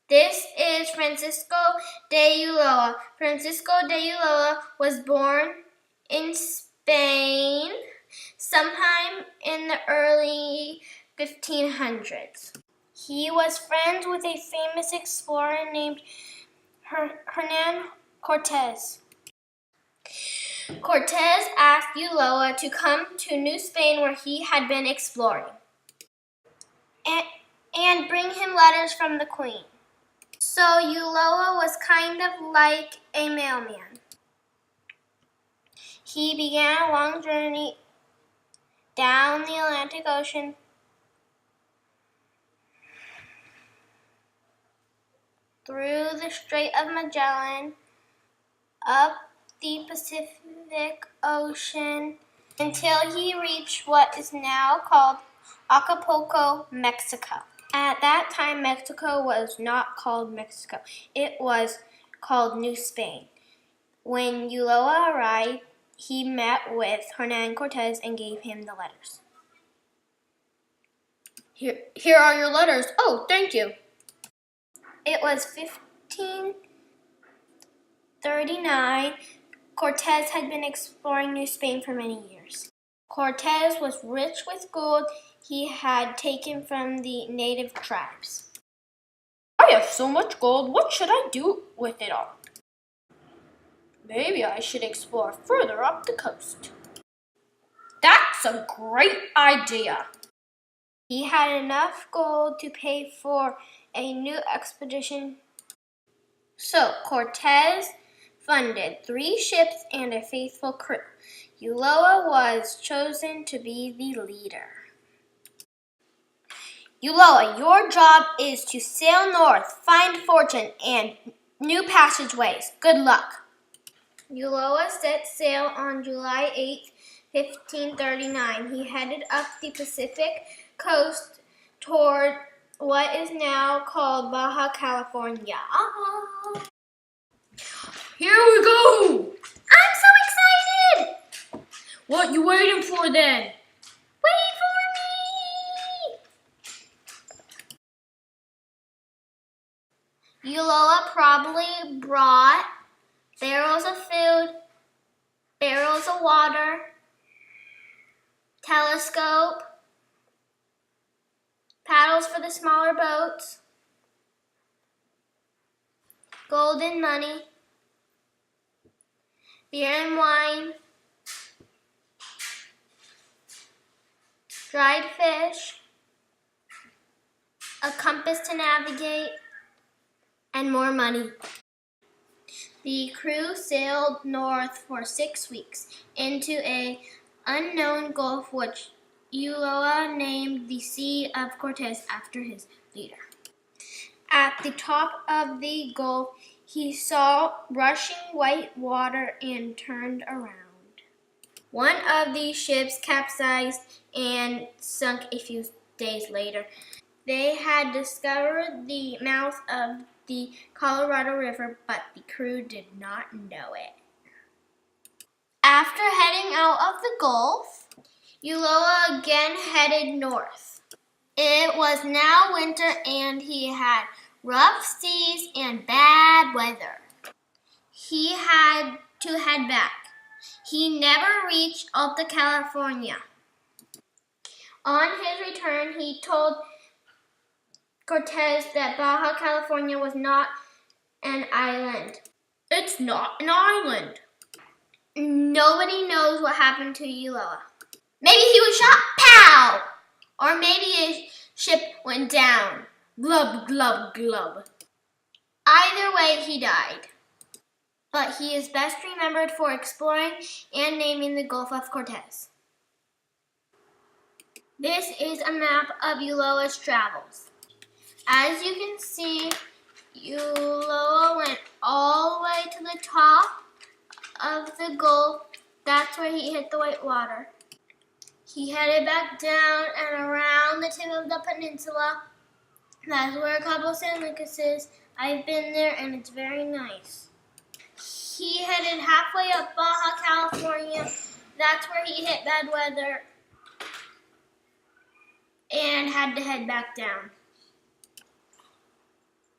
This is Francisco de Ulloa. Francisco de Ulloa was born in Spain sometime in the early 1500s. He was friends with a famous explorer named Hernan Cortez. Cortez asked Ulloa to come to New Spain where he had been exploring and bring him letters from the Queen. So Ulloa was kind of like a mailman. He began a long journey down the Atlantic Ocean through the Strait of Magellan, up the Pacific Ocean, until he reached what is now called Acapulco, Mexico. At that time, Mexico was not called Mexico. It was called New Spain. When Ulloa arrived, he met with Hernan Cortez and gave him the letters. Here are your letters. Oh, thank you. It was 1539. Cortez had been exploring New Spain for many years. Cortez was rich with gold he had taken from the native tribes. I have so much gold. What should I do with it all? Maybe I should explore further up the coast. That's a great idea. He had enough gold to pay for a new expedition. So Cortez funded 3 ships and a faithful crew. Ulloa was chosen to be the leader. Ulloa, your job is to sail north, find fortune and new passageways. Good luck. Ulloa set sail on July 8, 1539. He headed up the Pacific coast toward what is now called Baja California. Here we go! I'm so excited! What you waiting for then? Wait for me! Ulloa probably brought barrels of food, barrels of water, telescope, paddles for the smaller boats, golden money, beer and wine, dried fish, a compass to navigate, and more money. The crew sailed north for 6 weeks into an unknown gulf which Ulloa named the Sea of Cortez after his leader. At the top of the gulf, he saw rushing white water and turned around. One of the ships capsized and sunk a few days later. They had discovered the mouth of the Colorado River, but the crew did not know it. After heading out of the Gulf, Ulloa again headed north. It was now winter and he had rough seas and bad weather. He had to head back. He never reached Alta California. On his return, he told Cortez that Baja California was not an island. It's not an island. Nobody knows what happened to Ulloa. Maybe he was shot, pow! Or maybe his ship went down, glub, glub, glub. Either way, he died. But he is best remembered for exploring and naming the Gulf of Cortez. This is a map of Ulloa's travels. As you can see, Ulloa went all the way to the top of the Gulf. That's where he hit the white water. He headed back down and around the tip of the peninsula. That's where Cabo San Lucas is. I've been there and it's very nice. He headed halfway up Baja California. That's where he hit bad weather and had to head back down.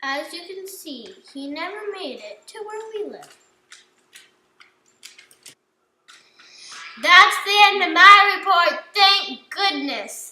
As you can see, he never made it to where we live. That's the end of my report, thank goodness.